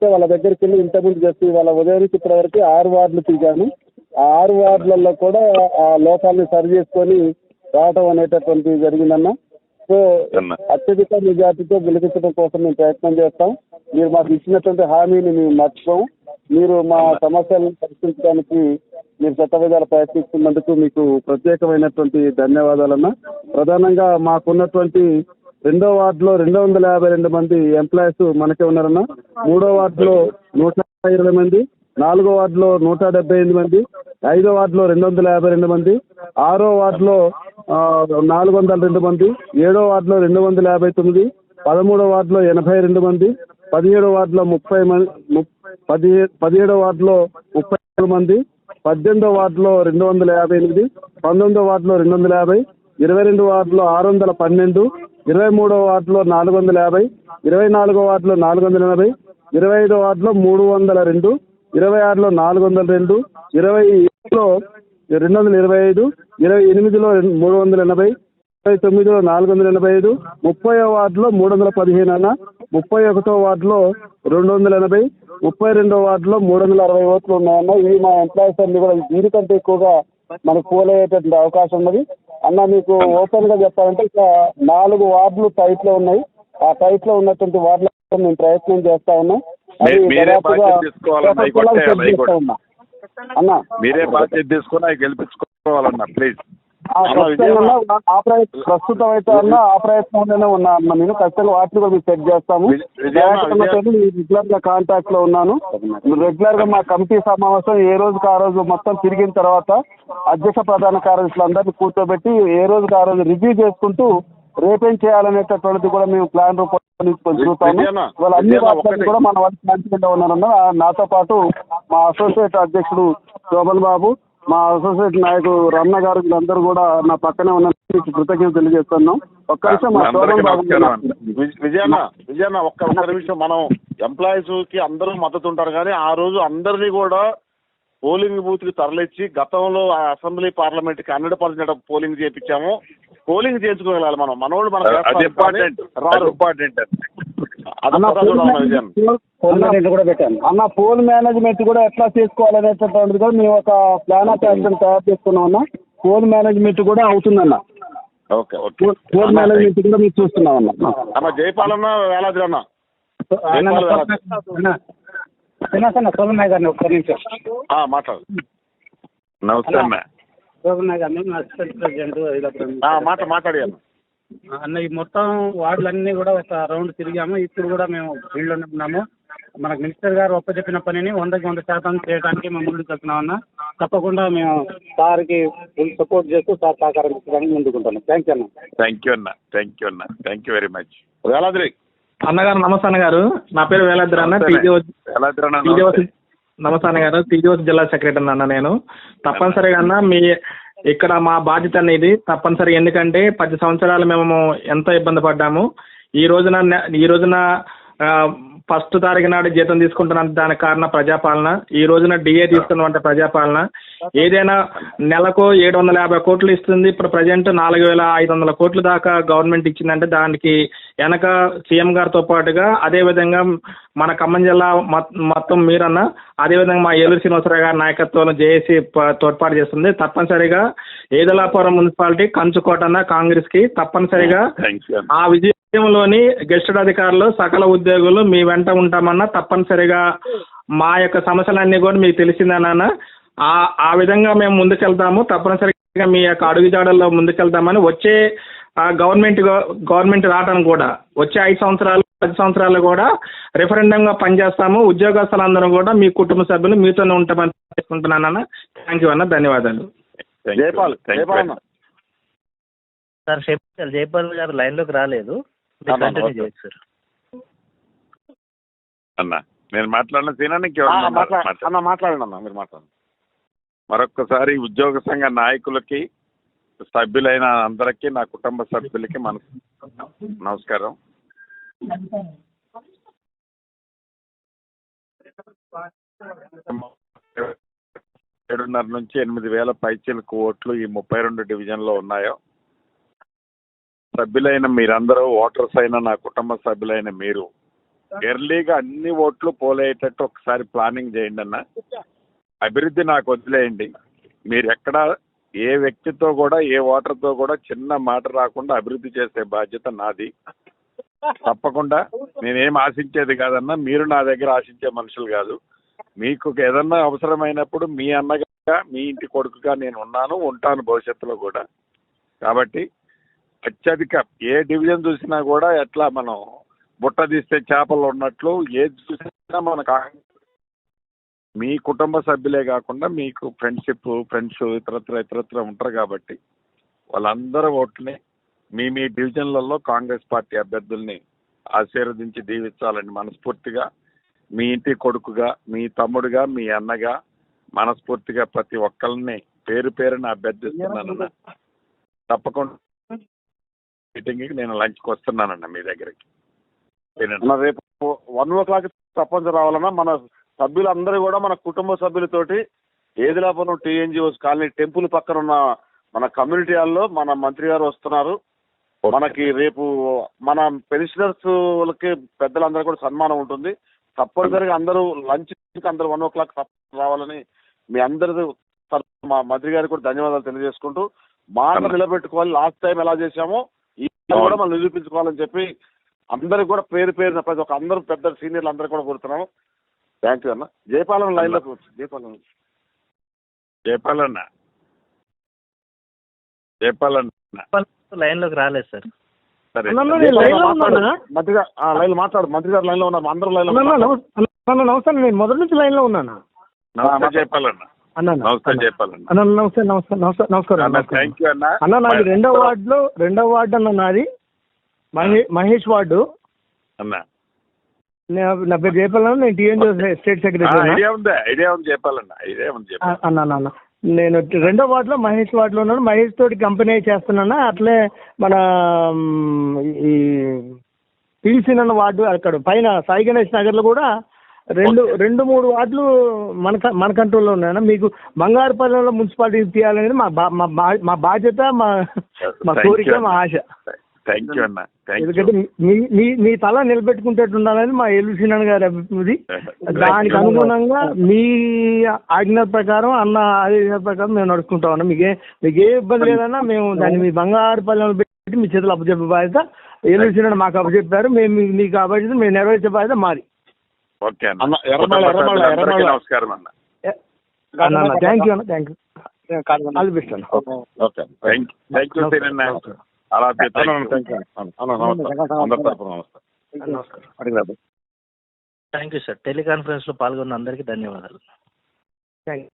ఉంటే వాళ్ళ దగ్గరికి వెళ్ళి ఇంతకుముందు చేసి వాళ్ళ ఉదయం నుంచి ఇప్పటి వరకు 6 వార్డులు తిరిగాను. ఆ 6 వార్డులలో కూడా ఆ లోపాలని సరి చేసుకొని రావడం అనేటటువంటిది జరిగిందన్న. సో అత్యధిక మెజార్టీతో గెలిపించడం కోసం మేము ప్రయత్నం చేస్తాం. మీరు మాకు ఇచ్చినటువంటి హామీని మేము మర్చిపోం. మీరు మా సమస్యలను పరిష్కరించడానికి మీరు విధాలు ప్రయత్నిస్తున్నందుకు మీకు ప్రత్యేకమైనటువంటి ధన్యవాదాలన్న. ప్రధానంగా మాకున్నటువంటి 2వ వార్డులో 252 మంది ఎంప్లాయీస్ మనకే ఉన్నారన్న. 3వ వార్డులో 120 మంది, 4వ వార్డులో 178 మంది, 5వ వార్డులో 252 మంది, 6వ వార్డులో 402 మంది, 7వ వార్డులో 259, 13వ వార్డులో 82 మంది, 17వ వార్డులో 30 మంది, 17వ వార్డులో 33 మంది, 18వ వార్డులో 258, 19వ వార్డులో 250, 22వ వార్డులో 612, 23వ వార్డులో 450, 24వ వార్డులో 480, 25వ వార్డులో 302, 26లో 402, 27లో 225, 28లో 380, 29లో 485, 30వ వార్డులో 315 అన్న, 31వ వార్డులో 280, 32వ వార్డులో 360 ఓట్లు ఉన్నాయన్న. ఇవి మా ఎంప్లాయీస్ అన్ని కూడా దీనికంటే ఎక్కువగా మనకు పోలయ్యేటటువంటి అవకాశం ఉన్నది అన్న. మీకు ఓపెన్ గా చెప్పాలంటే ఇక 4 వార్డులు టైట్ లో ఉన్నాయి. ఆ టైట్ లో ఉన్నటువంటి వార్డులో మేము ప్రయత్నం చేస్తా ఉన్నాం. మీరే బాధ్యత తీసుకుని అవి గెలిపించుకోవాలన్నా ప్లీజ్. ప్రస్తుతం అయితే అన్న ఆ ప్రయత్నంలోనే ఉన్నా అన్న. నేను ఖచ్చితంగా వాటిని కూడా సెట్ చేస్తాము. రెగ్యులర్ గా కాంటాక్ట్ లో ఉన్నాను. రెగ్యులర్ గా మా కమిటీ సమావేశం ఏ రోజుకి ఆ రోజు మొత్తం తిరిగిన తర్వాత అధ్యక్ష ప్రధాన కార్యదర్శులు అందరినీ కూర్చోబెట్టి ఏ రోజుకి ఆ రోజు రివ్యూ చేసుకుంటూ రేపేం చేయాలనేటటువంటిది కూడా మేము ప్లాన్ రూపొందించుతాము. ఇవాళ అన్ని వాటిని కూడా మన వాళ్ళు మంచిగా ఉన్నారన్న. నాతో పాటు మా అసోసియేట్ అధ్యక్షుడు శోభన్ బాబు, మా అసోసియేట్ నాయకుడు రమణ గారు, వీళ్ళందరూ కూడా నా పక్కనే ఉన్న కృతజ్ఞతలు తెలియజేస్తున్నాం. ఒక్క నిమిషం మా శోభన్ బాబు. విజయన్న ఒక్క నిమిషం. మనం ఎంప్లాయీస్ కి అందరూ మద్దతు ఉంటారు కానీ ఆ రోజు అందరినీ కూడా పోలింగ్ బూత్ కి తరలిచ్చి గతంలో అసెంబ్లీ పార్లమెంట్ కి 100% పోలింగ్ చేయించాము. పోలింగ్ చేయించుకోగలాలి మనం. మనోళ్ళు మన అన్న పోల్ మేనేజ్మెంట్ కూడా ఎట్లా చేసుకోవాలనేటటువంటిది కూడా మేము ఒక ప్లాన్ ఆఫ్ యాక్షన్ తయారు చేసుకున్నాం అన్న. పోల్ మేనేజ్మెంట్ కూడా అవుతుందన్న. పోల్ మేనేజ్మెంట్ కూడా మీరు చూస్తున్నాం అన్న. జయపాలన్న వేలాద్రి అన్న శోభనాయ్ గారిని ఒక్క నిమిషం మాట్లాడు. నమస్తే అన్న. శోభనాయ్ గారిని మా అసిస్టెంట్ ప్రెసిడెంట్ మాట్లాడి అన్న. ఈ మొత్తం వార్డులన్నీ కూడా ఒక రౌండ్ తిరిగాము. ఇప్పుడు కూడా మేము ఫీల్డ్లోనే ఉన్నాము. మనకు మినిస్టర్ గారు ఒప్పచెప్పిన పనిని 100% చేయడానికి మేము ముందుకు వెళ్తున్నాం అన్న. తప్పకుండా మేము సార్కి ఫుల్ సపోర్ట్ చేస్తూ సార్ సహకారం ఇచ్చడానికి ముందుకుంటాను. థ్యాంక్ యూ అన్న. Thank you very much. Veladri అన్నగారు నమస్తే అన్నగారు. నా పేరు వేలాద్రి అన్న. నమస్తే అన్నగారు. టీజీఓసీ జిల్లా సెక్రటరీ అన్న నేను. తప్పనిసరిగా అన్న మీ ఇక్కడ మా బాధ్యత అనేది తప్పనిసరి. ఎందుకంటే 10 సంవత్సరాలు మేము ఎంతో ఇబ్బంది పడ్డాము. ఈ రోజున ఫస్ట్ తారీఖు నాడు జీతం తీసుకుంటున్న దానికి కారణం ప్రజాపాలన. ఈ రోజున డిఏ తీసుకున్నటువంటి ప్రజాపాలన. ఏదైనా నెలకు 750 కోట్లు ఇస్తుంది. ఇప్పుడు ప్రజెంట్ 4500 కోట్ల దాకా గవర్నమెంట్ ఇచ్చిందంటే దానికి వెనక సీఎం గారితో పాటుగా అదేవిధంగా మన ఖమ్మం జిల్లా మొత్తం మీరన్న, అదేవిధంగా మా ఏలూరు శ్రీనివాసరావు గారి నాయకత్వంలో జేఏసీ తోడ్పాటు చేస్తుంది. తప్పనిసరిగా ఏదలాపురం మున్సిపాలిటీ కంచుకోటన్న కాంగ్రెస్కి తప్పనిసరిగా ఆ విజయంలోని గెస్టెడ్ అధికారులు సకల ఉద్యోగులు మీ వెంట ఉంటామన్నా. తప్పనిసరిగా మా యొక్క సమస్యలన్నీ కూడా మీకు తెలిసిందేనా. ఆ విధంగా మేము ముందుకెళ్తాము. తప్పనిసరిగా మీ యొక్క అడుగుజాడల్లో ముందుకెళ్తామని వచ్చే గవర్నమెంట్ రావడానికి కూడా వచ్చే 5 సంవత్సరాలు 10 సంవత్సరాలు కూడా రెఫరెండంగా పనిచేస్తాము. ఉద్యోగస్తులందరూ కూడా మీ కుటుంబ సభ్యులు మీతోనే ఉంటామని తెలుసుకుంటున్నానన్న. థ్యాంక్ యూ అన్న. ధన్యవాదాలు. సార్ జైపాల్ గారు లైన్లోకి రాలేదు. సార్ అన్న నేను మాట్లాడిన మాట్లాడండి అన్న. మీరు మాట్లాడండి. మరొక్కసారి ఉద్యోగ సంఘ నాయకులకి సభ్యులైన అందరికీ నా కుటుంబ సభ్యులకి నమస్కారం. ఏడున్నర నుంచి 8,000 పైచీలకు ఓట్లు ఈ 32 డివిజన్లో ఉన్నాయో సభ్యులైన మీరందరూ, ఓటర్స్ అయిన నా కుటుంబ సభ్యులైన మీరు ఎర్లీగా అన్ని ఓట్లు పోలేటట్టు ఒకసారి ప్లానింగ్ చేయండి అన్న. అభివృద్ధి నాకు వదిలేయండి. మీరు ఎక్కడ ఏ వ్యక్తితో కూడా ఏ ఓటర్తో కూడా చిన్న మాట రాకుండా అభివృద్ధి చేసే బాధ్యత నాది. తప్పకుండా నేనేం ఆశించేది కాదన్నా, మీరు నా దగ్గర ఆశించే మనుషులు కాదు. మీకు ఏదన్నా అవసరమైనప్పుడు మీ అన్నగా మీ ఇంటి కొడుకుగా నేను ఉంటాను భవిష్యత్తులో కూడా. కాబట్టి అత్యధిక ఏ డివిజన్ చూసినా కూడా ఎట్లా మనం బుట్ట తీస్తే చేపలు ఉన్నట్లు ఏది చూసినా మన మీ కుటుంబ సభ్యులే కాకుండా మీకు ఫ్రెండ్స్ ఇతరత్ర ఉంటారు. కాబట్టి వాళ్ళందరూ ఓట్లని మీ డివిజన్లలో కాంగ్రెస్ పార్టీ అభ్యర్థుల్ని ఆశీర్వదించి దీవించాలని మనస్ఫూర్తిగా మీ ఇంటి కొడుకుగా, మీ తమ్ముడుగా, మీ అన్నగా మనస్ఫూర్తిగా ప్రతి ఒక్కరిని పేరు పేరున అభ్యర్థిస్తున్నానన్న. తప్పకుండా మీటింగ్కి నేను లంచ్కి వస్తున్నానన్న మీ దగ్గరికి. రేపు 1 o'clock తప్పనిసరి రావాలన్నా. మన సభ్యులందరూ కూడా మన కుటుంబ సభ్యులతోటి ఏదిలాపురం టీఎన్జిఓస్ కాలనీ టెంపుల్ పక్కన ఉన్న మన కమ్యూనిటీ హాల్లో మన మంత్రి గారు వస్తున్నారు. మనకి రేపు మన పెన్షనర్స్ వాళ్ళకి పెద్దలందరూ కూడా సన్మానం ఉంటుంది. తప్పనిసరిగా అందరూ లంచ్ అందరూ 1 o'clock రావాలని మీ అందరి మా మంత్రి గారికి కూడా ధన్యవాదాలు తెలియజేసుకుంటూ, మాట నిలబెట్టుకోవాలి. లాస్ట్ టైం ఎలా చేశామో ఈ కూడా మనం నిరూపించుకోవాలని చెప్పి అందరికి కూడా పేరు పేరున ప్రతి ఒక్క అందరూ పెద్ద సీనియర్లు అందరూ కూడా కోరుతున్నాము. థ్యాంక్ యూ అన్న. జయపాలన లైన్లోకి వచ్చి జయపాలన్న లైన్లోకి రాలేదు సార్. సరే మంత్రి గారు లైన్ మాట్లాడు. మంత్రి గారు లైన్లో ఉన్నారు, అందరూ లైన్లో నమస్తే. నేను మొదటి నుంచి లైన్లో ఉన్నాను. నమస్తే జయపాలన్న. నమస్తే జయపాలన్న. నమస్కారం. థ్యాంక్ యూ అన్న. అన్న నాది రెండవ వార్డు అన్న. నాది మహేష్ వార్డు అన్న. నా పేరు జయపాలన్న. నేను టీఎన్జిఓ స్టేట్ సెక్రటరీ. ఐడియా ఉంది జయపాలన్న. అన్న నేను రెండో వార్డులో మహేష్ వార్డులో ఉన్నాను. మహేష్ తోటి కంపెనీ చేస్తున్నాను. అట్లే మన ఈ పిలిసి అన్న వార్డు అక్కడ పైన సాయి గణేష్ నగర్లో కూడా రెండు మూడు వార్డులు మన కంట్రోల్లో ఉన్నాయన్న. మీకు బంగారుపల్లిలో మున్సిపాలిటీ తీయాలనేది మా బాధ్యత, మా కోరిక, మా ఆశ. థ్యాంక్ యూ అన్న. ఎందుకంటే మీ తల నిలబెట్టుకుంటట్టు ఉండాలని మా ఎల్లుసీనన్ గారి అభివృద్ధి. దానికి అనుగుణంగా మీ ఆజ్ఞ ప్రకారం అన్న ఆజ్ఞ ప్రకారం మేము నడుచుకుంటాం అన్న. మీకు ఏ ఇబ్బంది లేదన్నా మేము దాన్ని మీ బంగారు పల్లెలు పెట్టి మీ చేతులు అప్పచెప్పే బాధ్యత ఎల్లుసీనన్ మాకు అప్పచెప్పారు. మేము మీకు ఆ బాధ్యత మేము నెరవేర్చే బాధ్యత మాది. ఓకే అన్న. నమస్కారం అన్న. థ్యాంక్ యూ అన్న. Thank you. All the best అన్న. ఓకే. థ్యాంక్ యూ సీనన్న. అలా థ్యాంక్ యూ సార్. టెలికాన్ఫరెన్స్లో పాల్గొన్న అందరికీ ధన్యవాదాలు. Thank you.